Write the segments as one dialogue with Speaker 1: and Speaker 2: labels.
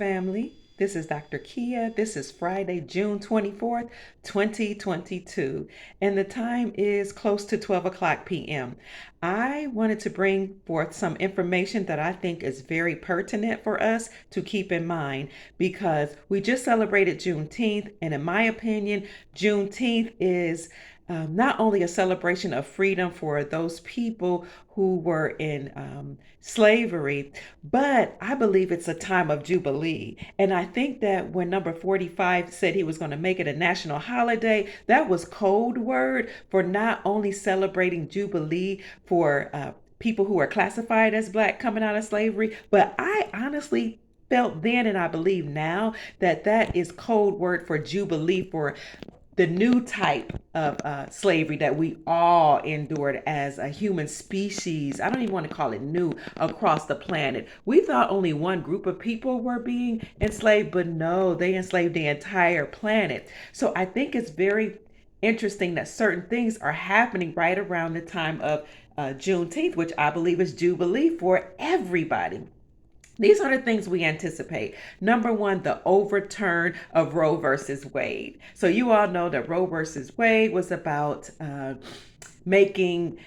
Speaker 1: family. This is Dr. Kia. This is Friday, June 24th, 2022, and the time is close to 12 o'clock p.m. I wanted to bring forth some information that I think is very pertinent for us to keep in mind because we just celebrated Juneteenth, and in my opinion, Juneteenth is not only a celebration of freedom for those people who were in slavery, but I believe it's a time of jubilee. And I think that when number 45 said he was going to make it a national holiday, that was code word for not only celebrating jubilee for people who are classified as Black coming out of slavery, but I honestly felt then and I believe now that that is code word for jubilee for the new type of slavery that we all endured as a human species. I don't even want to call it new across the planet. We thought only one group of people were being enslaved, but no, they enslaved the entire planet. So I think it's very interesting that certain things are happening right around the time of Juneteenth, which I believe is Jubilee for everybody. These are the things we anticipate. Number one, the overturn of Roe versus Wade. So you all know that Roe versus Wade was about making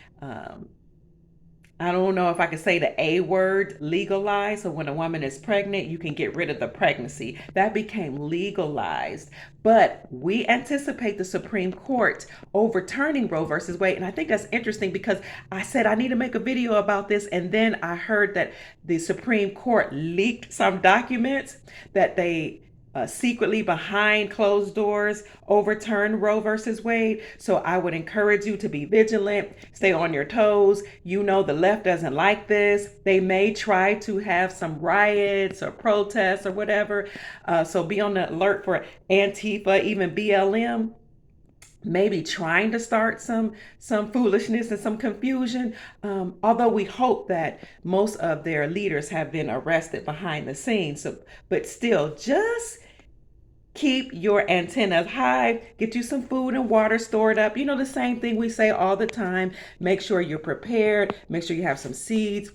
Speaker 1: I don't know if I could say the A word, legalized. So when a woman is pregnant, you can get rid of the pregnancy. That became legalized. But we anticipate the Supreme Court overturning Roe versus Wade. And I think that's interesting because I said I need to make a video about this. And then I heard that the Supreme Court leaked some documents that they secretly behind closed doors overturn Roe versus Wade. So I would encourage you to be vigilant, stay on your toes. You know the left doesn't like this. They may try to have some riots or protests or whatever. So be on the alert for Antifa, even BLM maybe trying to start some foolishness and some confusion, although we hope that most of their leaders have been arrested behind the scenes. So, but still, just keep your antennas high, get you some food and water stored up. You know, the same thing we say all the time. Make sure you're prepared, make sure you have some seeds.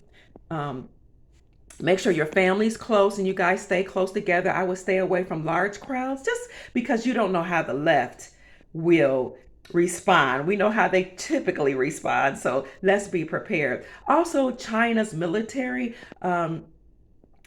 Speaker 1: Make sure your family's close and you guys stay close together. I would stay away from large crowds just because you don't know how the left will respond. We know how they typically respond, so let's be prepared. Also, China's military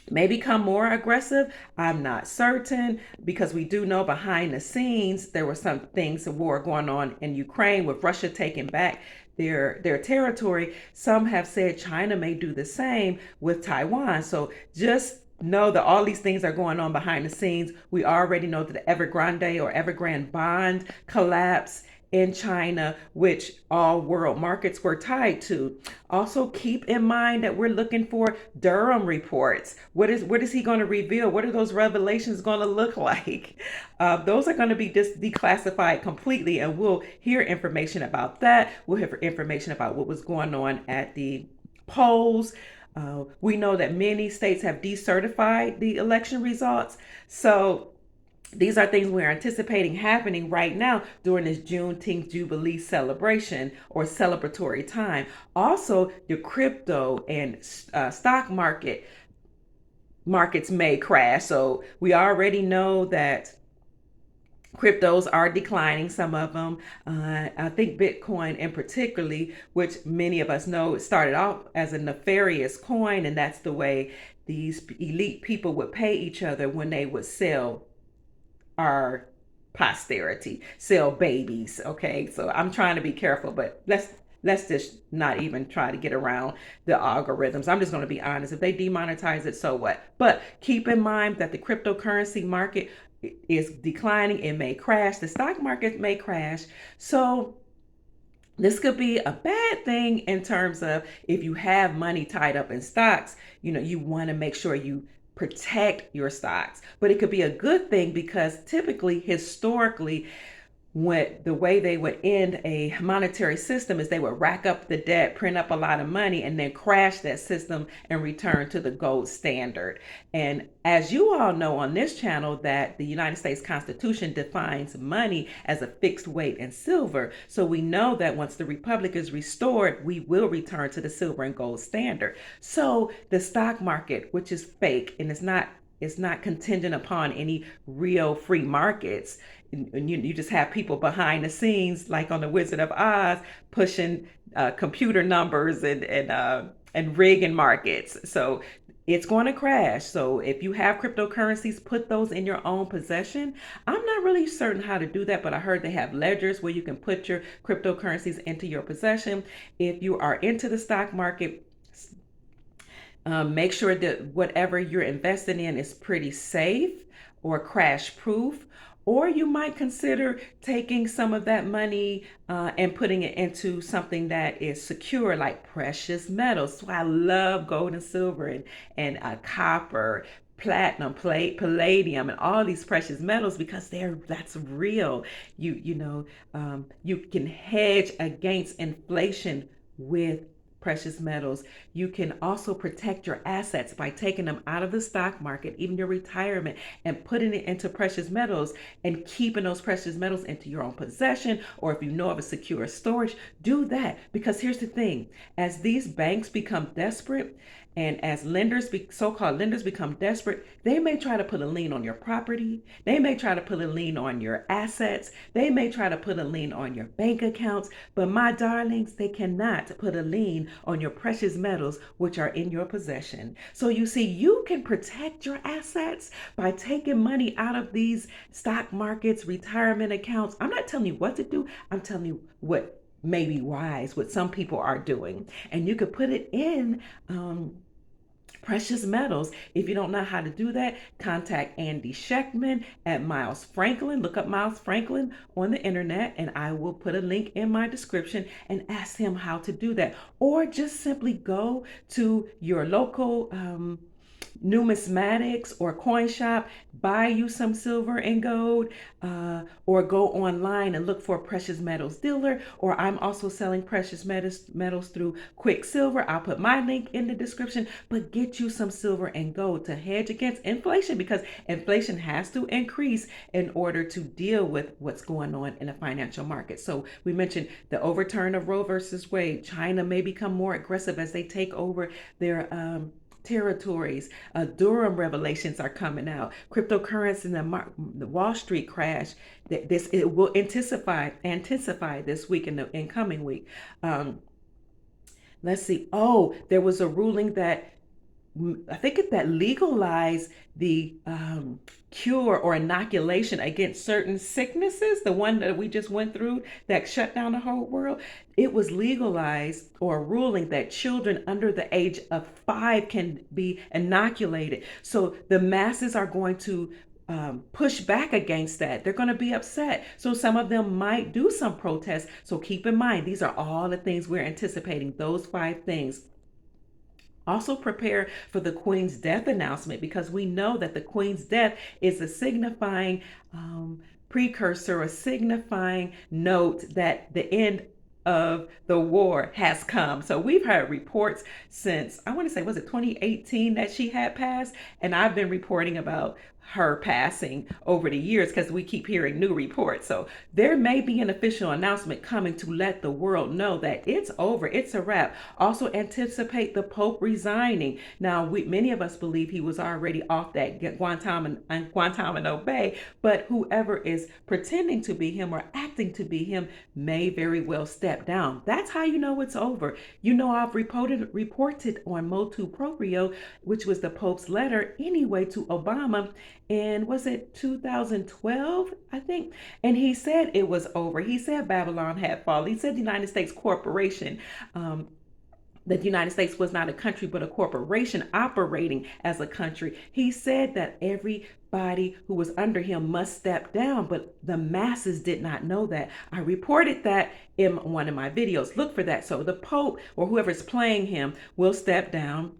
Speaker 1: may become more aggressive. I'm not certain because we do know behind the scenes there were some things, a war going on in Ukraine with Russia taking back their territory. Some have said China may do the same with Taiwan. So just know that all these things are going on behind the scenes. We already know that the Evergrande or Evergrande bond collapse in China, which all world markets were tied to. Also, keep in mind that we're looking for Durham reports. What is he going to reveal? What are those revelations going to look like? Those are going to be declassified completely, and we'll hear information about that. We'll hear information about what was going on at the polls. We know that many states have decertified the election results. So these are things we're anticipating happening right now during this Juneteenth Jubilee celebration or celebratory time. Also, the crypto and stock markets may crash. So we already know that cryptos are declining, some of them. I think Bitcoin in particularly, which many of us know started off as a nefarious coin, and that's the way these elite people would pay each other when they would sell our posterity, sell babies. Okay, so I'm trying to be careful, but let's just not even try to get around the algorithms. I'm just going to be honest. If they demonetize it, so what? But keep in mind that the cryptocurrency market is declining. It may crash. The stock market may crash. So this could be a bad thing in terms of if you have money tied up in stocks, you want to make sure you protect your stocks. But it could be a good thing because typically, historically, the way they would end a monetary system is they would rack up the debt, print up a lot of money, and then crash that system and return to the gold standard. And as you all know on this channel, that the United States Constitution defines money as a fixed weight in silver. So we know that once the republic is restored, we will return to the silver and gold standard. So the stock market, which is fake and it's not it's not contingent upon any real free markets. And you just have people behind the scenes, like on the Wizard of Oz, pushing computer numbers and rigging markets. So it's going to crash. So if you have cryptocurrencies, put those in your own possession. I'm not really certain how to do that, but I heard they have ledgers where you can put your cryptocurrencies into your possession. If you are into the stock market, make sure that whatever you're investing in is pretty safe or crash proof. Or you might consider taking some of that money and putting it into something that is secure, like precious metals. So I love gold and silver and copper, platinum, palladium, and all these precious metals because that's real. You can hedge against inflation with precious metals. You can also protect your assets by taking them out of the stock market, even your retirement, and putting it into precious metals and keeping those precious metals into your own possession. Or if you know of a secure storage, do that. Because here's the thing, as these banks become desperate, and as so-called lenders become desperate, they may try to put a lien on your property. They may try to put a lien on your assets. They may try to put a lien on your bank accounts. But my darlings, they cannot put a lien on your precious metals, which are in your possession. So you see, you can protect your assets by taking money out of these stock markets, retirement accounts. I'm not telling you what to do. I'm telling you what may be wise, what some people are doing. And you could put it in precious metals. If you don't know how to do that, contact Andy Schechtman at Miles Franklin. Look up Miles Franklin on the internet, and I will put a link in my description and ask him how to do that. Or just simply go to your local numismatics or coin shop, buy you some silver and gold, or go online and look for a precious metals dealer. Or I'm also selling precious metals through Quicksilver. I'll put my link in the description. But get you some silver and gold to hedge against inflation, because inflation has to increase in order to deal with what's going on in the financial market. So we mentioned the overturn of Roe versus Wade. China may become more aggressive as they take over their territories. Durham revelations are coming out. Cryptocurrency and the Wall Street crash. It will intensify this week and the incoming week. Let's see. Oh, there was a ruling that I think that legalized the cure or inoculation against certain sicknesses, the one that we just went through that shut down the whole world. It was legalized, or a ruling that children under the age of 5 can be inoculated. So the masses are going to push back against that. They're going to be upset. So some of them might do some protests. So keep in mind, these are all the things we're anticipating, those 5 things. Also prepare for the Queen's death announcement, because we know that the Queen's death is a signifying precursor, a signifying note that the end of the war has come. So we've heard reports since, I want to say, was it 2018 that she had passed? And I've been reporting about her passing over the years because we keep hearing new reports. So there may be an official announcement coming to let the world know that it's over, it's a wrap. Also anticipate the Pope resigning. Now, many of us believe he was already off that Guantanamo Bay, but whoever is pretending to be him or acting to be him may very well step down. That's how you know it's over. You know, I've reported on Motu Proprio, which was the Pope's letter anyway to Obama, and was it 2012, I think? And he said it was over. He said Babylon had fallen. He said the United States corporation, that the United States was not a country, but a corporation operating as a country. He said that everybody who was under him must step down, but the masses did not know that. I reported that in one of my videos. Look for that. So the Pope or whoever's playing him will step down.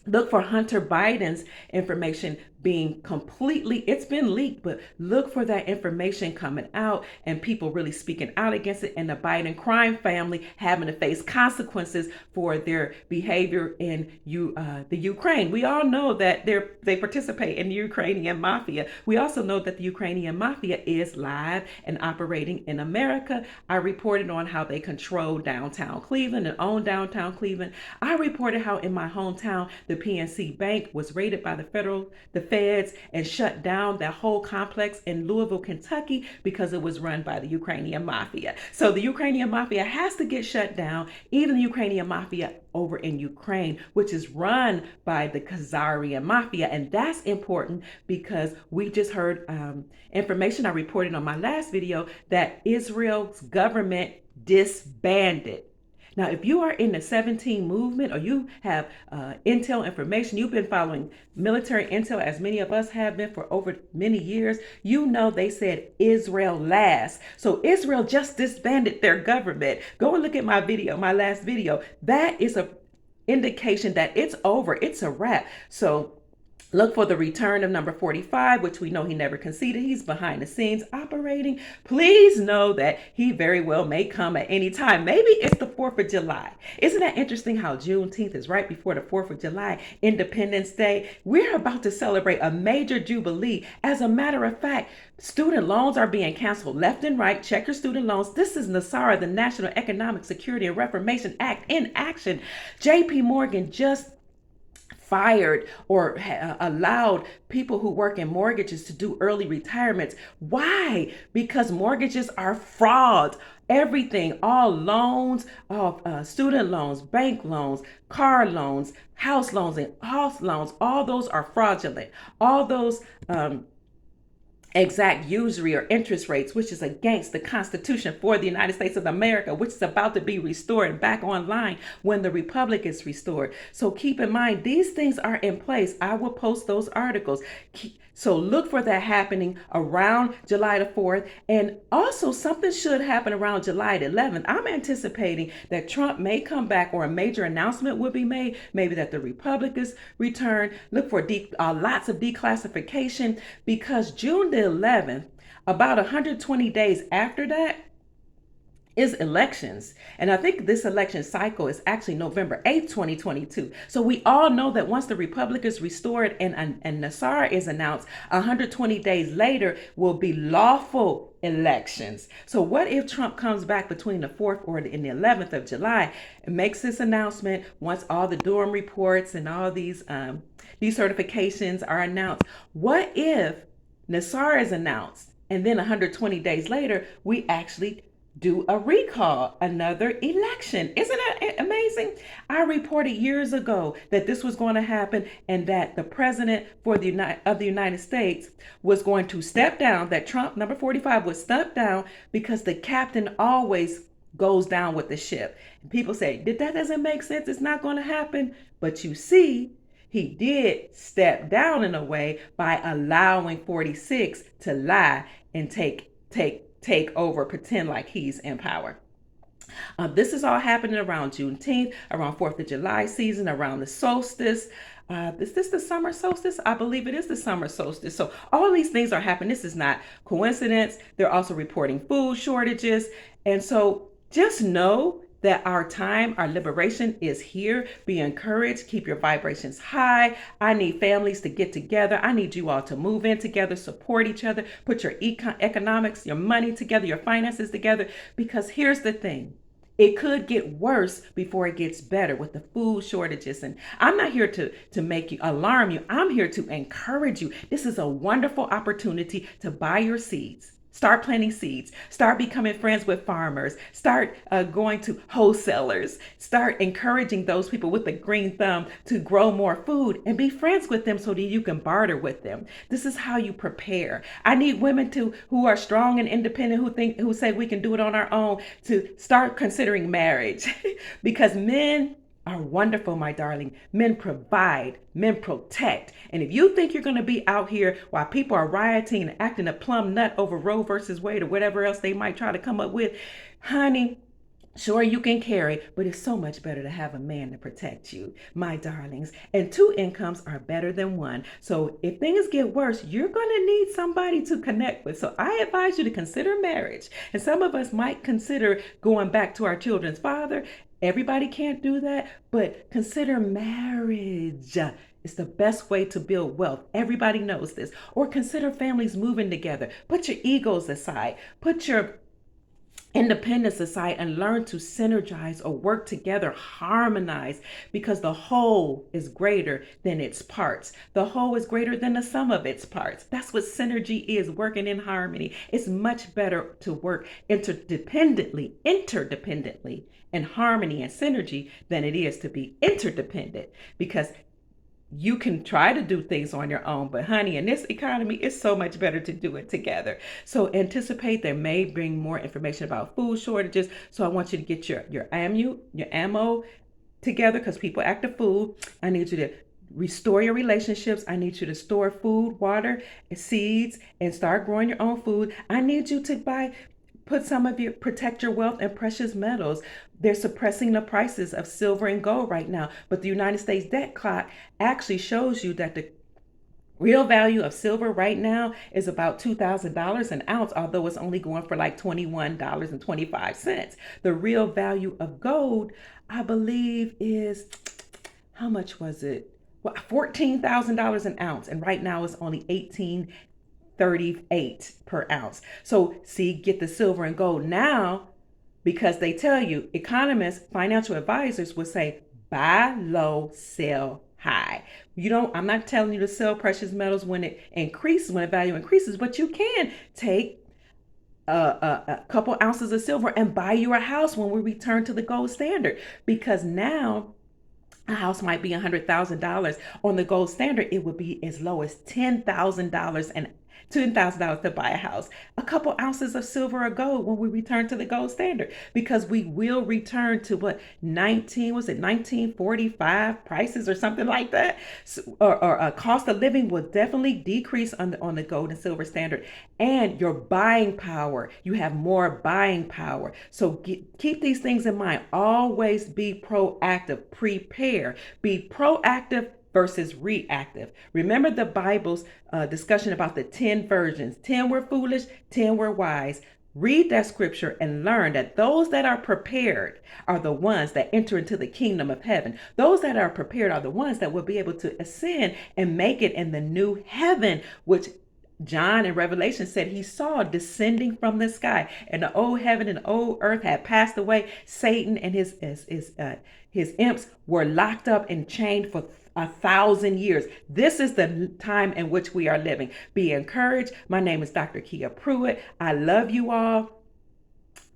Speaker 1: Look for Hunter Biden's information being it's been leaked, but look for that information coming out and people really speaking out against it, and the Biden crime family having to face consequences for their behavior in the Ukraine. We all know that they participate in the Ukrainian mafia. We also know that the Ukrainian mafia is live and operating in America. I reported on how they control downtown Cleveland and own downtown Cleveland. I reported how in my hometown, the PNC Bank was raided by the feds, and shut down that whole complex in Louisville, Kentucky, because it was run by the Ukrainian mafia. So the Ukrainian mafia has to get shut down, even the Ukrainian mafia over in Ukraine, which is run by the Khazarian mafia. And that's important because we just heard information I reported on my last video that Israel's government disbanded. Now, if you are in the 17 movement, or you have intel information, you've been following military intel as many of us have been for over many years, you know they said Israel last. So Israel just disbanded their government. Go and look at my video, my last video. That is a indication that it's over. It's a wrap. So look for the return of number 45, which we know he never conceded. He's behind the scenes operating. Please know that he very well may come at any time. Maybe it's the 4th of July. Isn't that interesting how Juneteenth is right before the 4th of July, Independence Day? We're about to celebrate a major jubilee. As a matter of fact, student loans are being canceled left and right. Check your student loans. This is NESARA, the National Economic Security and Reformation Act, in action. JP Morgan just fired or allowed people who work in mortgages to do early retirements. Why? Because mortgages are fraud. Everything, all loans, all student loans, bank loans, car loans, house loans, and house loans, all those are fraudulent. All those exact usury or interest rates, which is against the Constitution for the United States of America, which is about to be restored and back online when the Republic is restored. So keep in mind, these things are in place. I will post those articles. So look for that happening around July the 4th. And also something should happen around July the 11th. I'm anticipating that Trump may come back, or a major announcement will be made, maybe that the Republicans return. Look for lots of declassification, because June the 11th, about 120 days after that, is elections. And I think this election cycle is actually November 8th, 2022. So we all know that once the Republic is restored and NESARA is announced, 120 days later will be lawful elections. So what if Trump comes back between the 4th or the 11th of July and makes this announcement once all the Durham reports and all these decertifications are announced? What if NESARA is announced and then 120 days later we actually do a recall, another election? Isn't that amazing? I reported years ago that this was going to happen, and that the president of the United States was going to step down, that Trump, number 45, would step down because the captain always goes down with the ship. And people say, that doesn't make sense. It's not going to happen. But you see, he did step down in a way by allowing 46 to lie and take over, pretend like he's in power. This is all happening around Juneteenth, around 4th of July season, around the solstice. Is this the summer solstice? I believe it is the summer solstice. So all these things are happening. This is not coincidence. They're also reporting food shortages. And so just know that our time, our liberation is here. Be encouraged. Keep your vibrations high. I need families to get together. I need you all to move in together, support each other, put your economics, your money together, your finances together. Because here's the thing. It could get worse before it gets better with the food shortages. And I'm not here to make you, alarm you. I'm here to encourage you. This is a wonderful opportunity to buy your seeds. Start planting seeds. Start becoming friends with farmers. Start going to wholesalers. Start encouraging those people with the green thumb to grow more food, and be friends with them so that you can barter with them. This is how you prepare. I need women who are strong and independent, who say we can do it on our own, to start considering marriage because men are wonderful, my darling. Men provide, men protect. And if you think you're going to be out here while people are rioting and acting a plumb nut over Roe versus Wade or whatever else they might try to come up with, honey, sure, you can carry, but it's so much better to have a man to protect you, my darlings. And 2 incomes are better than 1. So if things get worse, you're going to need somebody to connect with. So I advise you to consider marriage. And some of us might consider going back to our children's father. Everybody can't do that, but consider marriage. It's the best way to build wealth. Everybody knows this. Or consider families moving together. Put your egos aside. Put your independent society and learn to synergize or work together, harmonize, because the whole is greater than its parts. The whole is greater than the sum of its parts. That's what synergy is, working in harmony. It's much better to work interdependently in harmony and synergy than it is to be interdependent, because you can try to do things on your own, but honey, in this economy, it's so much better to do it together. So anticipate they may bring more information about food shortages. So I want you to get your ammo together, because people act the food. I need you to restore your relationships. I need you to store food, water, and seeds, and start growing your own food. I need you to put some of your protect your wealth and precious metals. They're suppressing the prices of silver and gold right now, but the United States debt clock actually shows you that the real value of silver right now is about $2,000 an ounce, although it's only going for like $21.25. The real value of gold, I believe, is, how much was it? Well, $14,000 an ounce, and right now it's only 18.38 per ounce. So see, get the silver and gold now, because they tell you, economists, financial advisors would say, buy low, sell high. I'm not telling you to sell precious metals when it increases, when the value increases, but you can take a couple ounces of silver and buy you a house when we return to the gold standard, because now a house might be $100,000. On the gold standard, it would be as low as $10,000 and $10,000 to buy a house. A couple ounces of silver or gold when we return to the gold standard, because we will return to what, 1945 prices or something like that. So, or cost of living will definitely decrease on the gold and silver standard, and your buying power. You have more buying power. So keep these things in mind. Always be proactive. Prepare. Be proactive versus reactive. Remember the Bible's discussion about the 10 virgins. 10 were foolish, 10 were wise. Read that scripture and learn that those that are prepared are the ones that enter into the kingdom of heaven. Those that are prepared are the ones that will be able to ascend and make it in the new heaven, which John in Revelation said he saw descending from the sky, and the old heaven and the old earth had passed away. Satan and his imps were locked up and chained for 1,000 years. This is the time in which we are living. Be encouraged. My name is Dr. Kia Pruitt. I love you all.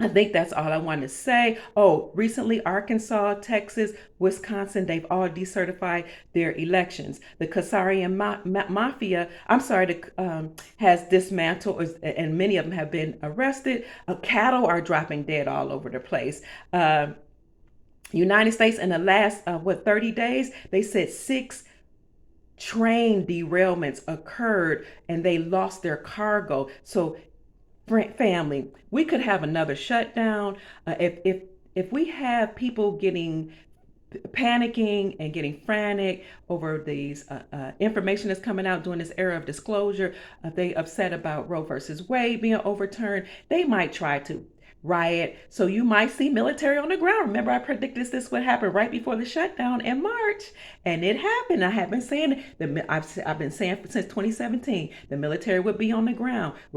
Speaker 1: I think that's all I want to say. Oh, recently, Arkansas, Texas, Wisconsin, they've all decertified their elections. The Kasarian Mafia, has dismantled, and many of them have been arrested. Cattle are dropping dead all over the place. United States, in the last, 30 days, they said 6 train derailments occurred and they lost their cargo. So family, we could have another shutdown. If we have people panicking and getting frantic over these information that's coming out during this era of disclosure, they upset about Roe versus Wade being overturned, they might try to riot. So you might see military on the ground. Remember, I predicted this would happen right before the shutdown in March, and it happened. I have been saying I've been saying since 2017 the military would be on the ground. We're